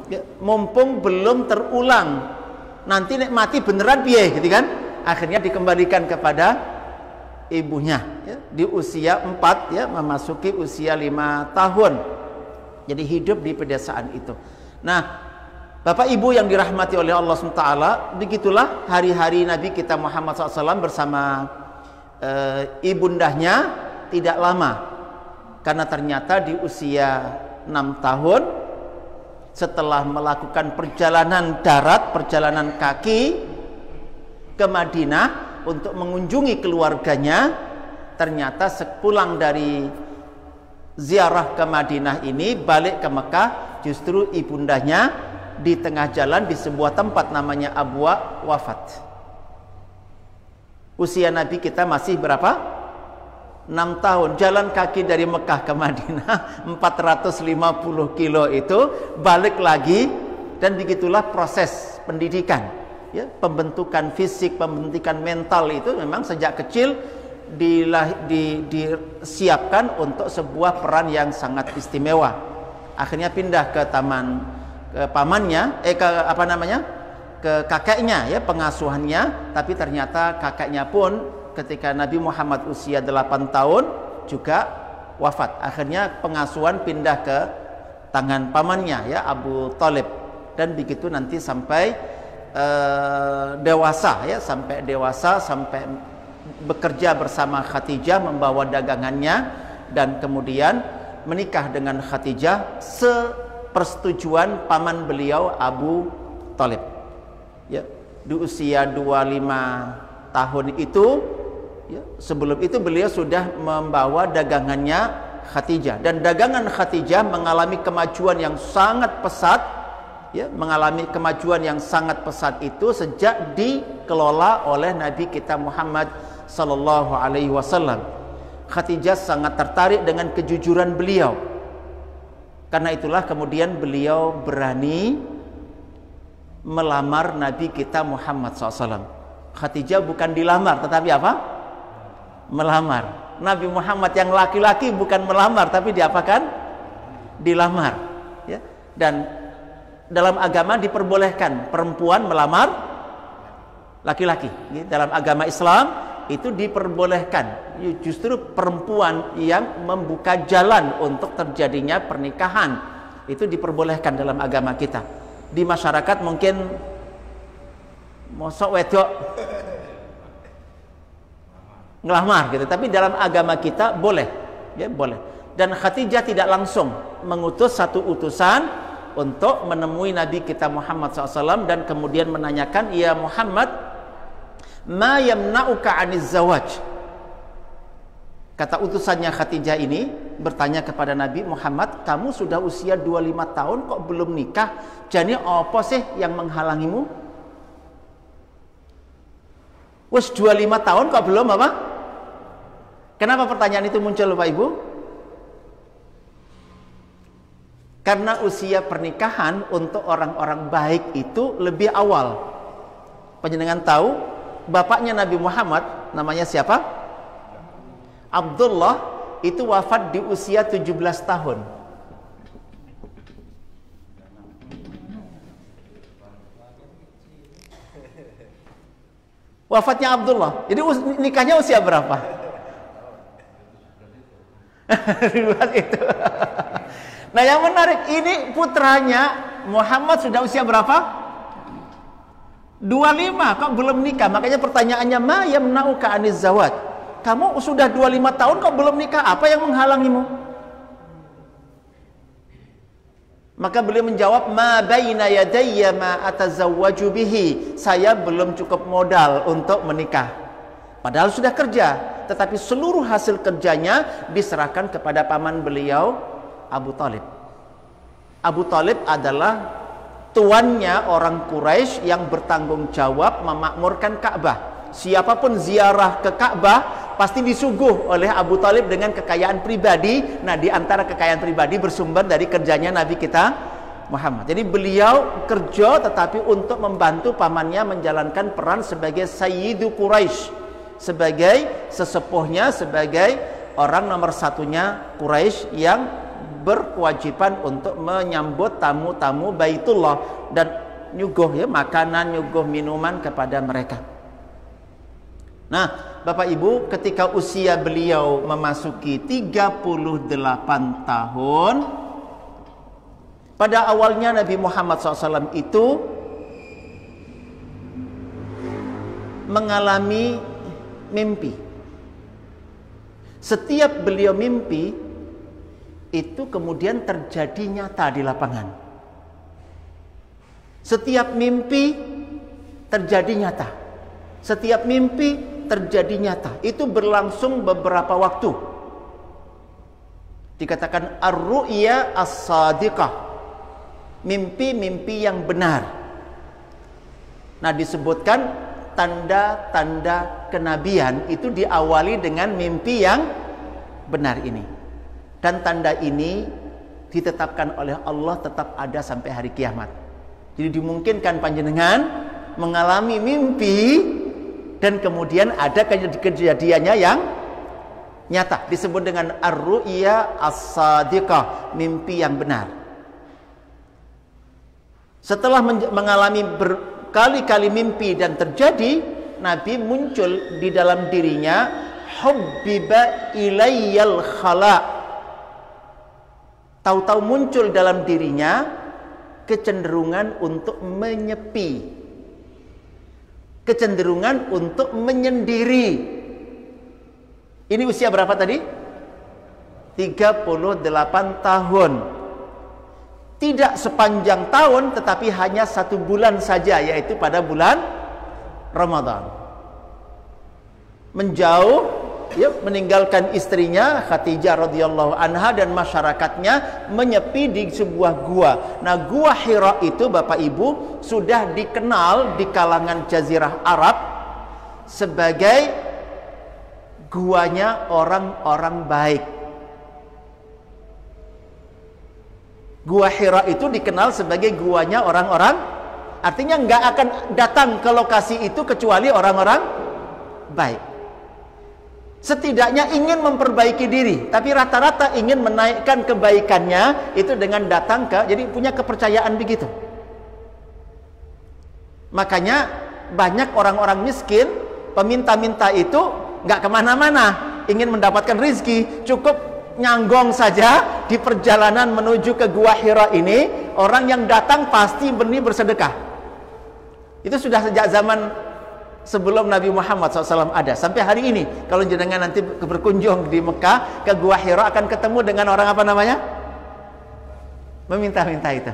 ya, mumpung belum terulang, nanti nek mati beneran piye gitu kan. Akhirnya dikembalikan kepada ibunya ya, di usia 4 ya, memasuki usia 5 tahun. Jadi hidup di pedesaan itu. Nah, Bapak Ibu yang dirahmati oleh Allah SWT, begitulah hari-hari Nabi kita Muhammad SAW bersama ibundahnya tidak lama. Karena ternyata di usia 6 tahun, setelah melakukan perjalanan darat, perjalanan kaki ke Madinah untuk mengunjungi keluarganya, ternyata sepulang dari ziarah ke Madinah ini, balik ke Mekah, justru ibundahnya di tengah jalan di sebuah tempat namanya Abwa wafat. Usia Nabi kita masih berapa? 6 tahun. Jalan kaki dari Mekah ke Madinah 450 kilo itu, balik lagi, dan begitulah proses pendidikan ya, pembentukan fisik, pembentukan mental itu memang sejak kecil disiapkan untuk sebuah peran yang sangat istimewa. Akhirnya pindah ke pamannya, ke kakeknya ya, pengasuhannya. Tapi ternyata kakeknya pun ketika Nabi Muhammad usia 8 tahun juga wafat. Akhirnya pengasuhan pindah ke tangan pamannya ya, Abu Thalib. Dan begitu nanti sampai dewasa ya, sampai bekerja bersama Khadijah, membawa dagangannya, dan kemudian menikah dengan Khadijah sepersetujuan paman beliau Abu Thalib ya, di usia 25 tahun itu ya. Sebelum itu beliau sudah membawa dagangannya Khadijah, dan dagangan Khadijah mengalami kemajuan yang sangat pesat ya, mengalami kemajuan yang sangat pesat itu sejak dikelola oleh Nabi kita Muhammad sallallahu alaihi wasallam. Khadijah sangat tertarik dengan kejujuran beliau. Karena itulah kemudian beliau berani melamar Nabi kita Muhammad SAW. Khadijah bukan dilamar, tetapi apa? Melamar. Nabi Muhammad yang laki-laki bukan melamar, tapi diapakan? Dilamar ya. Dan dalam agama diperbolehkan perempuan melamar laki-laki. Dalam agama Islam itu diperbolehkan. Justru perempuan yang membuka jalan untuk terjadinya pernikahan itu diperbolehkan dalam agama kita. Di masyarakat mungkin mosok wedok ngelamar gitu, tapi dalam agama kita boleh ya, boleh. Dan Khadijah tidak langsung mengutus satu utusan untuk menemui Nabi kita Muhammad SAW dan kemudian menanyakan, ya Muhammad, ma yamna'uka 'aniz zawaj. Kata utusannya Khadijah ini bertanya kepada Nabi Muhammad, kamu sudah usia 25 tahun kok belum nikah, jadi apa sih yang menghalangimu? Wes 25 tahun kok belum apa? Kenapa pertanyaan itu muncul Bapak Ibu? Karena usia pernikahan untuk orang-orang baik itu lebih awal. Panjenengan tahu bapaknya Nabi Muhammad namanya siapa? Abdullah, itu wafat di usia 17 tahun. Wafatnya Abdullah. Jadi nikahnya usia berapa? Itu. Nah yang menarik ini putranya Muhammad sudah usia berapa? 25 kok belum nikah. Makanya pertanyaannya, ma yamna'uka 'aniz zawaj. Kamu sudah 25 tahun kok belum nikah, apa yang menghalangimu? Maka beliau menjawab, ma baina yadayya ma atazawwaju bihi. Saya belum cukup modal untuk menikah. Padahal sudah kerja, tetapi seluruh hasil kerjanya diserahkan kepada paman beliau Abu Thalib. Abu Thalib adalah tuannya orang Quraisy yang bertanggung jawab memakmurkan Ka'bah. Siapapun ziarah ke Ka'bah pasti disuguh oleh Abu Thalib dengan kekayaan pribadi. Nah, di antara kekayaan pribadi bersumber dari kerjanya Nabi kita Muhammad. Jadi beliau kerja tetapi untuk membantu pamannya menjalankan peran sebagai Sayyidu Quraisy, sebagai sesepuhnya, sebagai orang nomor satunya Quraisy yang berkewajiban untuk menyambut tamu-tamu Baitullah dan nyuguh ya makanan, nyuguh minuman kepada mereka. Nah, Bapak Ibu, ketika usia beliau memasuki 38 tahun, pada awalnya Nabi Muhammad SAW itu mengalami mimpi. Setiap beliau mimpi itu kemudian terjadi nyata di lapangan. Setiap mimpi terjadi nyata. Setiap mimpi terjadi nyata. Itu berlangsung beberapa waktu. Dikatakan ar-ru'ya as-sadiqah, mimpi-mimpi yang benar. Nah, disebutkan tanda-tanda kenabian itu diawali dengan mimpi yang benar ini. Dan tanda ini ditetapkan oleh Allah tetap ada sampai hari kiamat. Jadi dimungkinkan panjenengan mengalami mimpi dan kemudian ada kejadiannya yang nyata, disebut dengan ar-ru'ya as-sadiqah, mimpi yang benar. Setelah mengalami berkali-kali mimpi dan terjadi, Nabi muncul di dalam dirinya hubbiba ilayyal khala. Tahu-tahu muncul dalam dirinya kecenderungan untuk menyepi, kecenderungan untuk menyendiri. Ini usia berapa tadi? 38 tahun. Tidak sepanjang tahun, tetapi hanya 1 bulan saja, yaitu pada bulan Ramadan. Menjauh, ya, meninggalkan istrinya Khadijah radhiyallahu anha dan masyarakatnya, menyepi di sebuah gua. Nah, gua Hira itu Bapak Ibu sudah dikenal di kalangan Jazirah Arab sebagai guanya orang-orang baik. Gua Hira itu dikenal sebagai guanya orang-orang, artinya nggak akan datang ke lokasi itu kecuali orang-orang baik. Setidaknya ingin memperbaiki diri, tapi rata-rata ingin menaikkan kebaikannya itu dengan datang ke, jadi punya kepercayaan begitu. Makanya banyak orang-orang miskin, peminta-minta itu nggak kemana-mana, ingin mendapatkan rizki, cukup nyanggong saja di perjalanan menuju ke Gua Hira ini, orang yang datang pasti bersedekah. Itu sudah sejak zaman sebelum Nabi Muhammad SAW ada. Sampai hari ini, kalau jenengan nanti berkunjung di Mekah ke Gua Hira akan ketemu dengan orang apa namanya? Meminta-minta itu.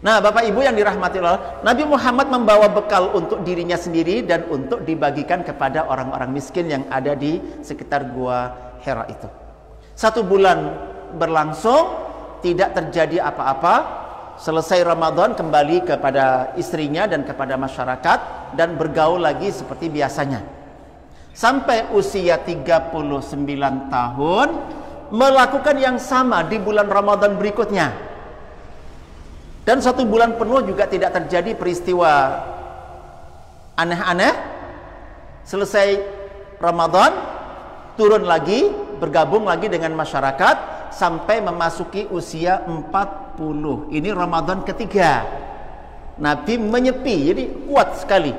Nah, Bapak Ibu yang dirahmati Allah, Nabi Muhammad membawa bekal untuk dirinya sendiri dan untuk dibagikan kepada orang-orang miskin yang ada di sekitar Gua Hira itu. 1 bulan berlangsung, tidak terjadi apa-apa. Selesai Ramadan kembali kepada istrinya dan kepada masyarakat dan bergaul lagi seperti biasanya. Sampai usia 39 tahun melakukan yang sama di bulan Ramadan berikutnya. Dan 1 bulan penuh juga tidak terjadi peristiwa aneh-aneh. Selesai Ramadan, turun lagi, bergabung lagi dengan masyarakat sampai memasuki usia 40. Ini Ramadan ketiga. Nabi menyepi, jadi kuat sekali.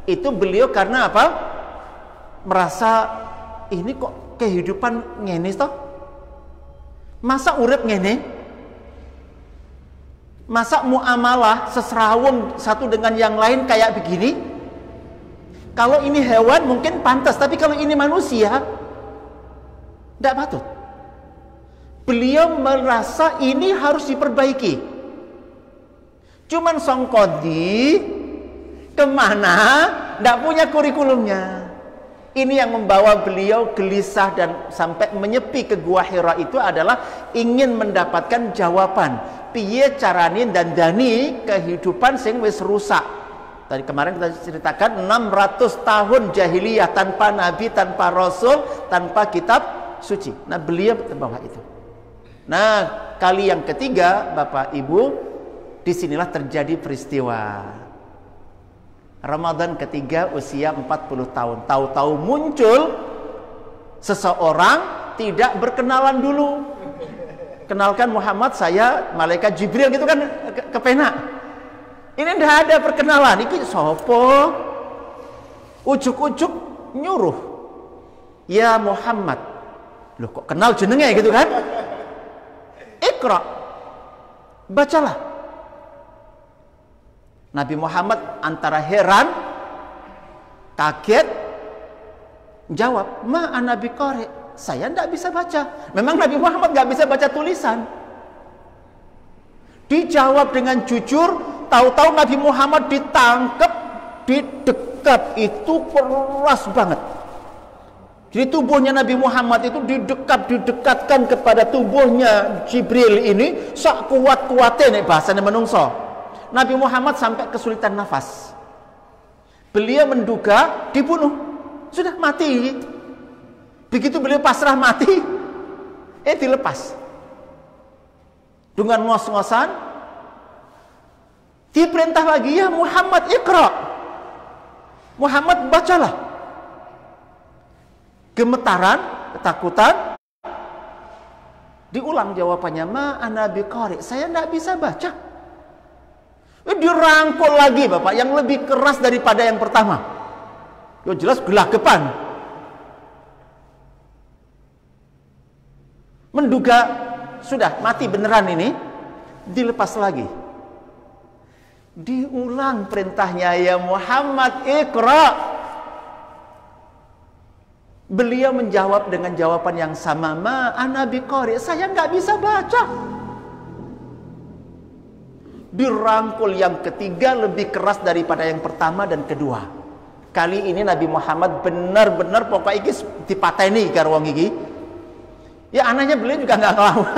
Itu beliau karena apa? Merasa ini kok kehidupan ngene toh? Masa urip ngene? Masa muamalah sesrawung satu dengan yang lain kayak begini? Kalau ini hewan mungkin pantas, tapi kalau ini manusia tidak patut. Beliau merasa ini harus diperbaiki. Cuman songkodi kemana? Tidak punya kurikulumnya. Ini yang membawa beliau gelisah dan sampai menyepi ke Gua Hira itu adalah ingin mendapatkan jawaban. Piye carane dandani kehidupan sing wis rusak. Tadi kemarin kita ceritakan 600 tahun jahiliyah tanpa nabi, tanpa rasul, tanpa kitab suci. Nah, beliau terbawa itu. Nah, kali yang ketiga, Bapak Ibu, disinilah terjadi peristiwa. Ramadan ketiga usia 40 tahun. Tahu-tahu muncul seseorang tidak berkenalan dulu. Kenalkan Muhammad, saya malaikat Jibril gitu kan, kepenak. Ini tidak ada perkenalan. Iki sopo? Ujuk-ujuk nyuruh, ya Muhammad. Loh kok kenal jenenge gitu kan? Iqra, bacalah. Nabi Muhammad antara heran, kaget, jawab, ma ana biqari, saya tidak bisa baca. Memang Nabi Muhammad nggak bisa baca tulisan. Dijawab dengan jujur, tahu-tahu Nabi Muhammad ditangkap, didekap, itu keras banget. Jadi tubuhnya Nabi Muhammad itu didekatkan kepada tubuhnya Jibril ini, sak kuat-kuatnya nih bahasanya menungso. Nabi Muhammad sampai kesulitan nafas. Beliau menduga dibunuh, sudah mati. Begitu beliau pasrah mati, dilepas. Dengan ngos-ngosan, diperintah lagi, ya Muhammad Iqra. Muhammad bacalah. Gemetaran, ketakutan, diulang jawabannya, ma ana biqari, saya tidak bisa baca. Dirangkul lagi Bapak, yang lebih keras daripada yang pertama. Ya jelas gelagapan. Menduga sudah mati beneran ini, dilepas lagi. Diulang perintahnya, ya Muhammad Iqra. Beliau menjawab dengan jawaban yang sama, ma ana biqari, saya nggak bisa baca. Dirangkul yang ketiga lebih keras daripada yang pertama dan kedua. Kali ini Nabi Muhammad benar-benar pokoknya iki dipateni karo wong iki. Ya anaknya beliau juga nggak ngelawan.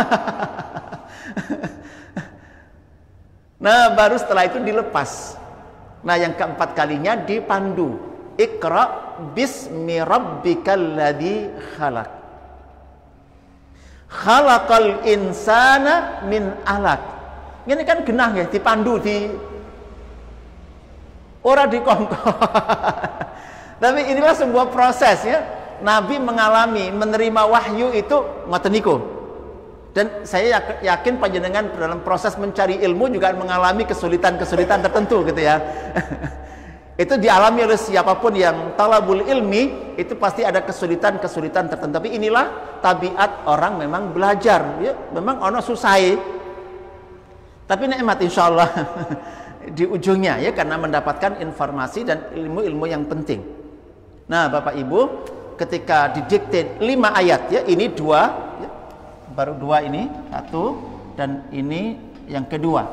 Nah baru setelah itu dilepas. Nah yang keempat kalinya dipandu, Iqra bismi rabbikal ladzi khalaq. Khalaqal insana min alaq. Ini kan genah ya, dipandu di ora dikongkon. Tapi inilah sebuah proses ya. Nabi mengalami menerima wahyu itu ngoten niku. Dan saya yakin panjenengan dalam proses mencari ilmu juga mengalami kesulitan-kesulitan tertentu gitu ya. Itu dialami oleh siapapun yang talabul ilmi, itu pasti ada kesulitan-kesulitan tertentu. Tapi inilah tabiat orang memang belajar ya. Memang ono susah. Tapi nikmat insyaallah di ujungnya ya, karena mendapatkan informasi dan ilmu-ilmu yang penting. Nah Bapak Ibu, ketika didikte 5 ayat ya, ini 2 ya, baru 2 ini, 1 dan ini yang kedua.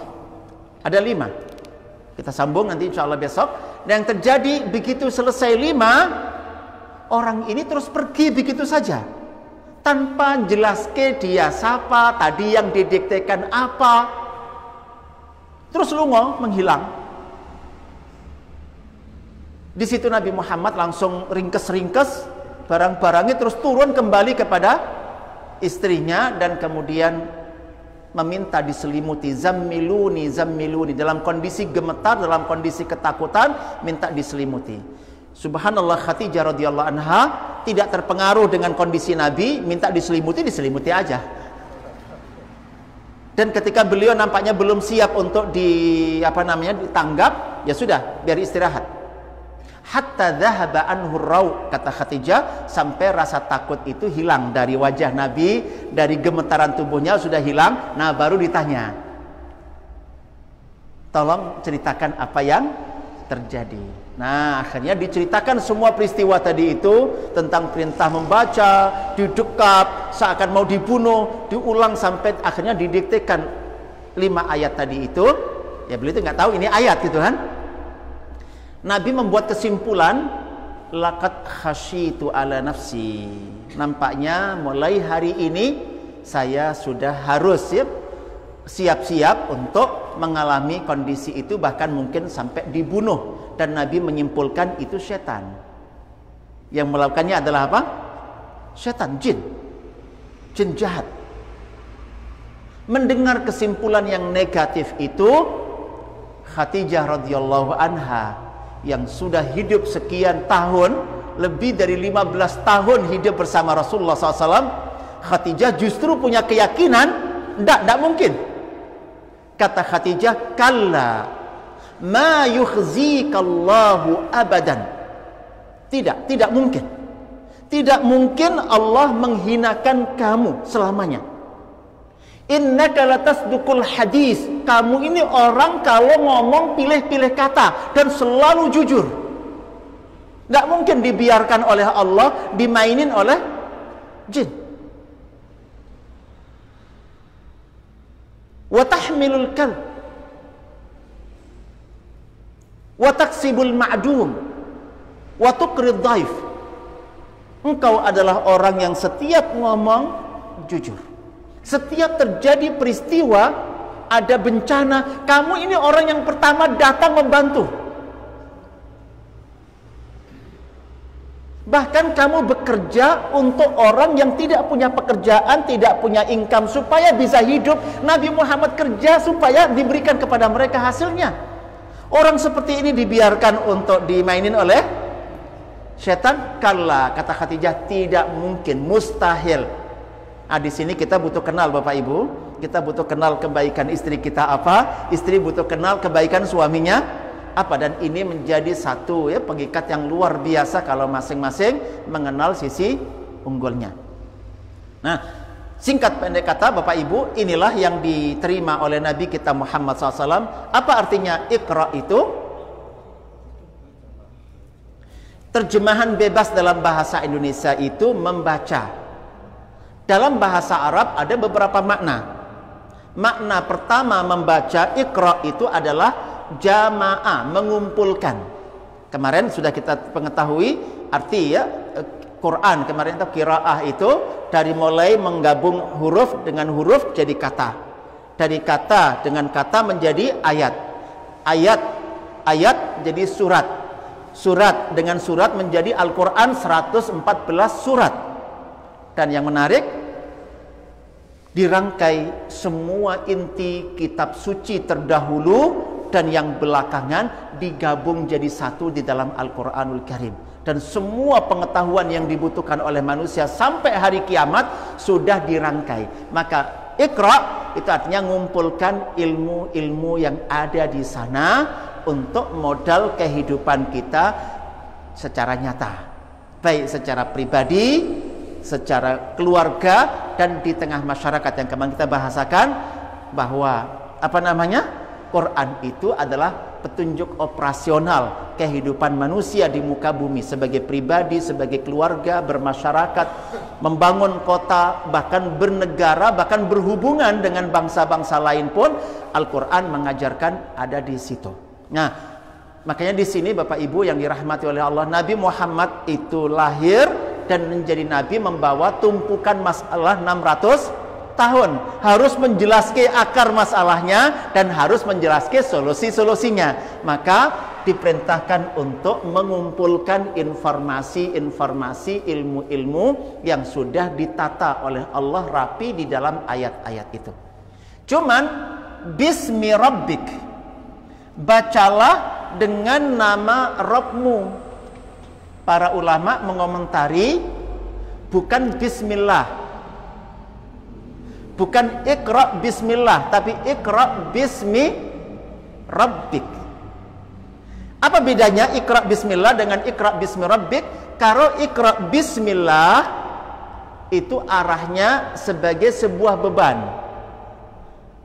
Ada 5. Kita sambung nanti insyaallah besok. Dan yang terjadi begitu selesai 5, orang ini terus pergi begitu saja. Tanpa jelaskan dia siapa, tadi yang didiktekan apa. Terus lungo menghilang. Di situ Nabi Muhammad langsung ringkes-ringkes, barang-barangnya terus turun kembali kepada istrinya dan kemudian meminta diselimuti, zammiluni, zammiluni, dalam kondisi gemetar, dalam kondisi ketakutan, minta diselimuti. Subhanallah, Khadijah radhiyallahu anha tidak terpengaruh dengan kondisi Nabi, minta diselimuti, diselimuti aja. Dan ketika beliau nampaknya belum siap untuk ditanggap, ya sudah, biar istirahat. Hatta dhahaba anhu raw, kata Khadijah, sampai rasa takut itu hilang dari wajah Nabi, dari gemetaran tubuhnya sudah hilang. Nah baru ditanya, tolong ceritakan apa yang terjadi. Nah akhirnya diceritakan semua peristiwa tadi itu, tentang perintah membaca, didekap, seakan mau dibunuh, diulang sampai akhirnya didiktekan 5 ayat tadi itu. Ya beliau itu nggak tahu ini ayat gitu kan. Nabi membuat kesimpulan, laqad khasyitu ala nafsi. Nampaknya mulai hari ini saya sudah harus siap-siap untuk mengalami kondisi itu, bahkan mungkin sampai dibunuh. Dan Nabi menyimpulkan itu setan. Yang melakukannya adalah apa? Setan, jin jahat. Mendengar kesimpulan yang negatif itu, Khadijah radhiyallahu anha yang sudah hidup sekian tahun, lebih dari 15 tahun hidup bersama Rasulullah SAW, Khadijah justru punya keyakinan, tidak mungkin. Kata Khadijah, kalla ma yukhzikallahu abadan. Tidak mungkin. Tidak mungkin Allah menghinakan kamu selamanya. Innaka latasduqul hadis. Kamu ini orang kalau ngomong pilih-pilih kata dan selalu jujur. Tidak mungkin dibiarkan oleh Allah dimainin oleh jin. Wa tahmilul kalb wa taksibul ma'dum wa tuqrid dhaif. Engkau adalah orang yang setiap ngomong jujur. Setiap terjadi peristiwa, ada bencana, kamu ini orang yang pertama datang membantu. Bahkan kamu bekerja untuk orang yang tidak punya pekerjaan, tidak punya income, supaya bisa hidup. Nabi Muhammad kerja supaya diberikan kepada mereka hasilnya. Orang seperti ini dibiarkan untuk dimainin oleh setan? Kalla, kata Khadijah, tidak mungkin, mustahil. Di sini kita butuh kenal Bapak Ibu, kita butuh kenal kebaikan istri kita apa, istri butuh kenal kebaikan suaminya apa, dan ini menjadi satu pengikat yang luar biasa kalau masing-masing mengenal sisi unggulnya. Nah, singkat pendek kata Bapak Ibu, inilah yang diterima oleh Nabi kita Muhammad SAW. Apa artinya Iqra itu? Terjemahan bebas dalam bahasa Indonesia itu membaca. Dalam bahasa Arab ada beberapa makna. Makna pertama membaca Iqra itu adalah jamaah, mengumpulkan. Kemarin sudah kita mengetahui arti Quran. Kemarin itu qiraah itu dari mulai menggabung huruf dengan huruf jadi kata. Dari kata dengan kata menjadi ayat. Ayat jadi surat. Surat dengan surat menjadi Al-Quran 114 surat. Dan yang menarik, dirangkai semua inti kitab suci terdahulu dan yang belakangan digabung jadi satu di dalam Al-Quranul Karim. Dan semua pengetahuan yang dibutuhkan oleh manusia sampai hari kiamat sudah dirangkai. Maka Iqra itu artinya mengumpulkan ilmu-ilmu yang ada di sana untuk modal kehidupan kita secara nyata, baik secara pribadi, secara keluarga, dan di tengah masyarakat yang kemarin kita bahasakan bahwa Quran itu adalah petunjuk operasional kehidupan manusia di muka bumi sebagai pribadi, sebagai keluarga, bermasyarakat, membangun kota, bahkan bernegara, bahkan berhubungan dengan bangsa-bangsa lain pun Al-Quran mengajarkan ada di situ. Nah, makanya di sini Bapak Ibu yang dirahmati oleh Allah, Nabi Muhammad itu lahir dan menjadi nabi membawa tumpukan masalah 600 tahun. Harus menjelaskan akar masalahnya dan harus menjelaskan solusi-solusinya. Maka diperintahkan untuk mengumpulkan informasi-informasi, ilmu-ilmu yang sudah ditata oleh Allah rapi di dalam ayat-ayat itu. Cuman bismi rabbik, bacalah dengan nama Rabbmu. Para ulama mengomentari bukan bismillah, bukan Iqra bismillah, tapi Iqra bismi rabbik. Apa bedanya Iqra bismillah dengan Iqra bismi rabbik? Kalau Iqra bismillah itu arahnya sebagai sebuah beban.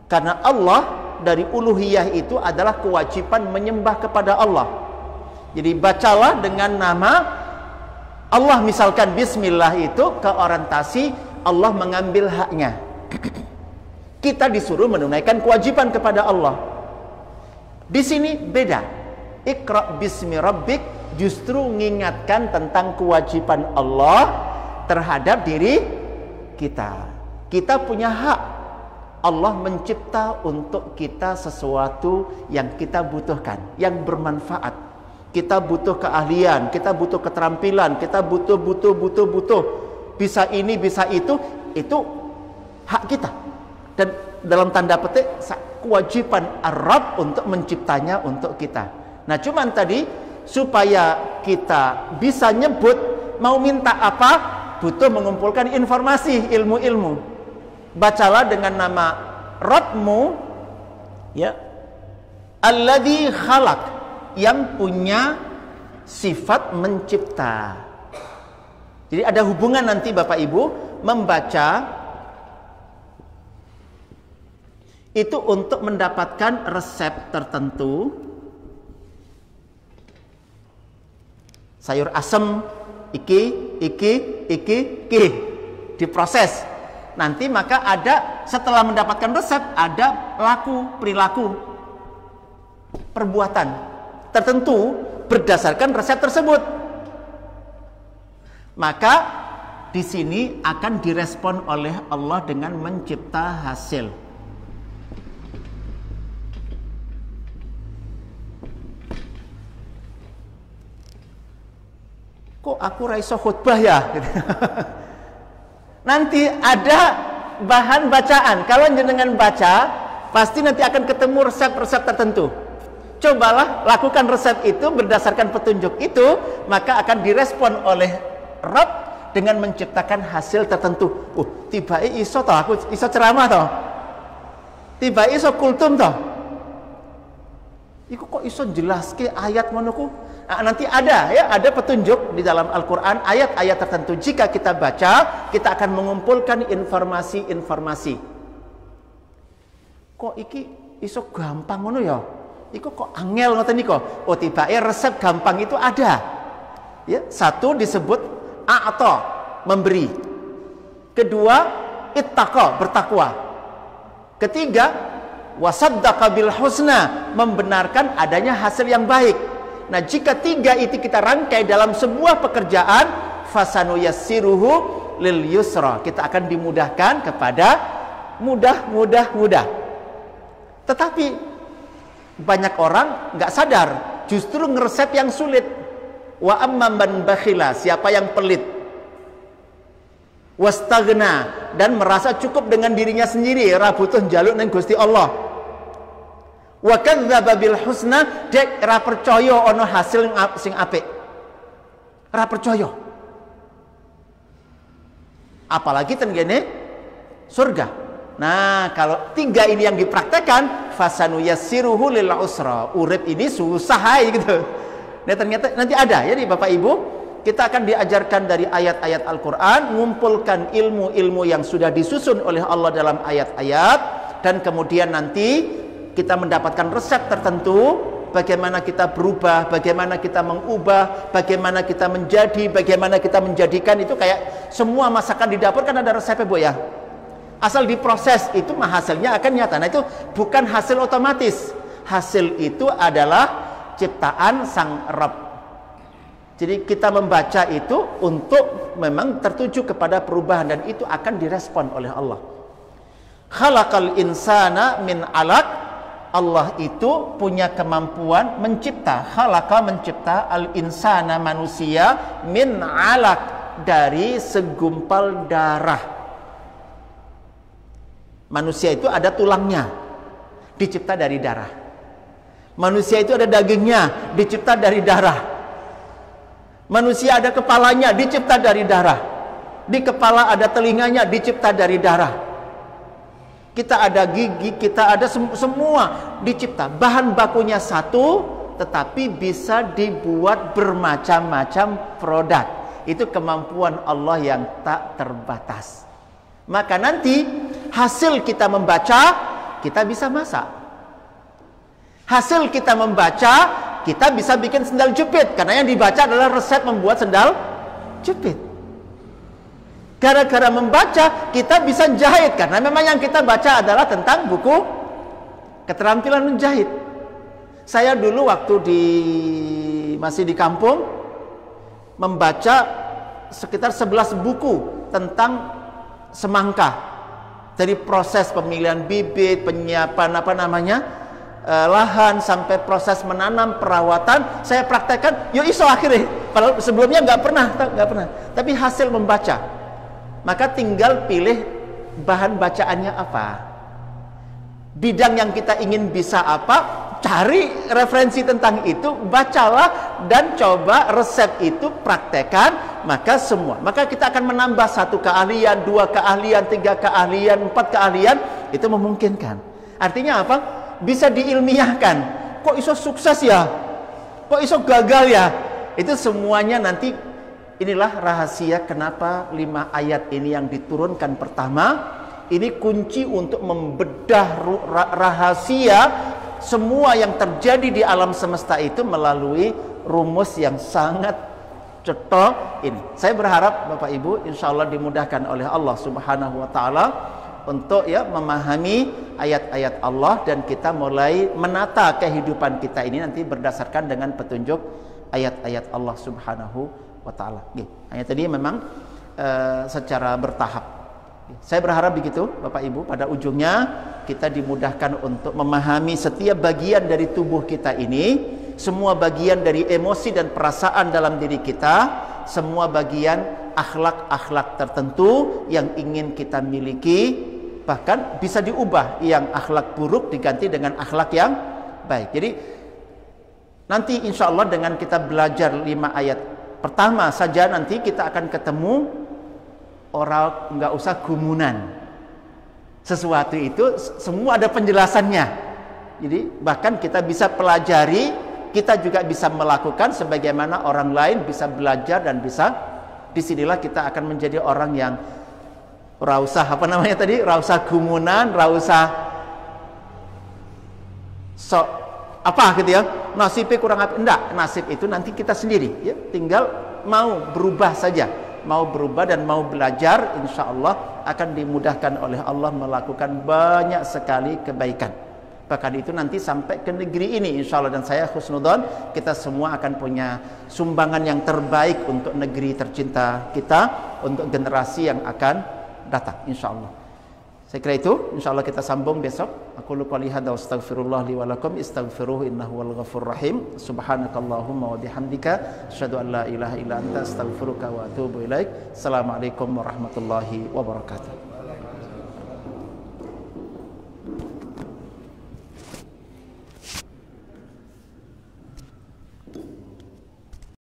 Karena Allah dari uluhiyah itu adalah kewajiban menyembah kepada Allah. Jadi bacalah dengan nama Allah. Misalkan bismillah itu keorientasi Allah mengambil haknya. Kita disuruh menunaikan kewajiban kepada Allah. Di sini beda. Iqra bismi rabbik justru mengingatkan tentang kewajiban Allah terhadap diri kita. Kita punya hak. Allah mencipta untuk kita sesuatu yang kita butuhkan, yang bermanfaat. Kita butuh keahlian, kita butuh keterampilan, kita butuh. Bisa ini, bisa itu hak kita. Dan dalam tanda petik kewajiban Ar-Rabb untuk menciptanya untuk kita. Nah, cuman tadi supaya kita bisa nyebut mau minta apa, butuh mengumpulkan informasi, ilmu-ilmu. Bacalah dengan nama Rabbmu, ya, alladzi khalaq, yang punya sifat mencipta. Jadi ada hubungan nanti Bapak Ibu membaca itu untuk mendapatkan resep tertentu. Sayur asem iki diproses. Nanti maka ada, setelah mendapatkan resep, ada perilaku, perbuatan tertentu berdasarkan resep tersebut. Maka di sini akan direspon oleh Allah dengan mencipta hasil. Kok aku raiso khutbah ya? Nanti ada bahan bacaan. Kalau jenengan baca, pasti nanti akan ketemu resep-resep tertentu. Cobalah lakukan resep itu berdasarkan petunjuk itu, maka akan direspon oleh Rabb dengan menciptakan hasil tertentu. Tiba iso toh, aku iso ceramah toh. Tiba iso kultum toh. Iku kok iso jelaske ayat monoku? Nah, nanti ada petunjuk di dalam Al-Quran ayat-ayat tertentu. Jika kita baca, kita akan mengumpulkan informasi-informasi. Kok iki iso gampang ngono ya? Iku kok angel ngoten niku. Oh, tiba-tiba resep gampang itu ada. Ya, satu disebut a'ta, memberi. Kedua, ittaqa, bertakwa. Ketiga, wasaddaqa bil husna, membenarkan adanya hasil yang baik. Nah, jika tiga itu kita rangkai dalam sebuah pekerjaan, fasanuyassiruhu lil yusra, kita akan dimudahkan kepada mudah. Tetapi banyak orang nggak sadar, justru ngeresep yang sulit. Wa amman man bakhila, siapa yang pelit, wastaghna, dan merasa cukup dengan dirinya sendiri, ora butuh njaluk nang Gusti Allah. Wa kadzdzaba bil husna, dek ora percaya ana hasil sing apik. Ora percaya. Apalagi ten gene surga. Nah, kalau tiga ini yang dipraktekkan, fasanuyassiruhu lil usra, urip ini susah gitu. Nah, ternyata nanti ada ya nih Bapak Ibu, kita akan diajarkan dari ayat-ayat Al-Qur'an, mengumpulkan ilmu-ilmu yang sudah disusun oleh Allah dalam ayat-ayat, dan kemudian nanti kita mendapatkan resep tertentu, bagaimana kita berubah, bagaimana kita mengubah, bagaimana kita menjadi, bagaimana kita menjadikan. Itu kayak semua masakan di dapur kan ada resepnya Bu ya. Asal diproses itu hasilnya akan nyata. Nah, itu bukan hasil otomatis. Hasil itu adalah ciptaan Sang Rabb. Jadi kita membaca itu untuk memang tertuju kepada perubahan, dan itu akan direspon oleh Allah. Khalaqal insana min 'alaq. Allah itu punya kemampuan mencipta. Khalaqa, mencipta, al insana, manusia, min 'alaq, dari segumpal darah. Manusia itu ada tulangnya, dicipta dari darah. Manusia itu ada dagingnya, dicipta dari darah. Manusia ada kepalanya, dicipta dari darah. Di kepala ada telinganya, dicipta dari darah. Kita ada gigi, kita ada semua dicipta. Bahan bakunya satu, tetapi bisa dibuat bermacam-macam produk. Itu kemampuan Allah yang tak terbatas. Maka nanti hasil kita membaca, kita bisa masak. Hasil kita membaca, kita bisa bikin sendal jepit, karena yang dibaca adalah resep membuat sendal jepit. Gara-gara membaca, kita bisa jahit, karena memang yang kita baca adalah tentang buku keterampilan menjahit. Saya dulu waktu masih di kampung, membaca sekitar 11 buku tentang semangka, dari proses pemilihan bibit, penyiapan lahan, sampai proses menanam, perawatan, saya praktekkan. Yo iso akhirnya, padahal sebelumnya nggak pernah. Tapi hasil membaca, maka tinggal pilih bahan bacaannya apa, bidang yang kita ingin bisa apa, cari referensi tentang itu, bacalah dan coba resep itu praktekkan. maka semua. Maka kita akan menambah 1 keahlian, 2 keahlian, 3 keahlian, 4 keahlian. Itu memungkinkan. Artinya apa? Bisa diilmiahkan. Kok iso sukses ya? Kok iso gagal ya? Itu semuanya nanti, inilah rahasia kenapa 5 ayat ini yang diturunkan pertama. Ini kunci untuk membedah rahasia semua yang terjadi di alam semesta itu melalui rumus yang sangat cetok ini. Saya berharap Bapak Ibu insya Allah dimudahkan oleh Allah Subhanahu wa Ta'ala untuk memahami ayat-ayat Allah, dan kita mulai menata kehidupan kita ini nanti berdasarkan dengan petunjuk ayat-ayat Allah Subhanahu wa Ta'ala. Ayat tadi memang secara bertahap. Saya berharap begitu Bapak Ibu, pada ujungnya kita dimudahkan untuk memahami setiap bagian dari tubuh kita ini, semua bagian dari emosi dan perasaan dalam diri kita, semua bagian akhlak-akhlak tertentu yang ingin kita miliki, bahkan bisa diubah yang akhlak buruk diganti dengan akhlak yang baik. Jadi nanti insya Allah dengan kita belajar 5 ayat pertama saja, nanti kita akan ketemu orang nggak usah gumunan. Sesuatu itu semua ada penjelasannya. Jadi bahkan kita bisa pelajari, kita juga bisa melakukan sebagaimana orang lain bisa belajar dan bisa. Disinilah kita akan menjadi orang yang rausah rausah gumunan, rausah sok apa gitu ya. Nasibnya kurang apa? Enggak, nasib itu nanti kita sendiri ya, tinggal mau berubah saja. Mau berubah dan mau belajar, insya Allah akan dimudahkan oleh Allah melakukan banyak sekali kebaikan. Bahkan itu nanti sampai ke negeri ini insya Allah, dan saya husnudzon kita semua akan punya sumbangan yang terbaik untuk negeri tercinta kita, untuk generasi yang akan datang insya Allah. Saya kira itu, insya Allah kita sambung besok. Aku lupa lihat wa astaghfirullah li wa lakum istaghfiruhu innahu wal ghafurur rahim. Subhanakallahumma wa bihamdika asyhadu an la ilaha illa anta astaghfiruka wa atubu ilaik. Assalamualaikum warahmatullahi wabarakatuh.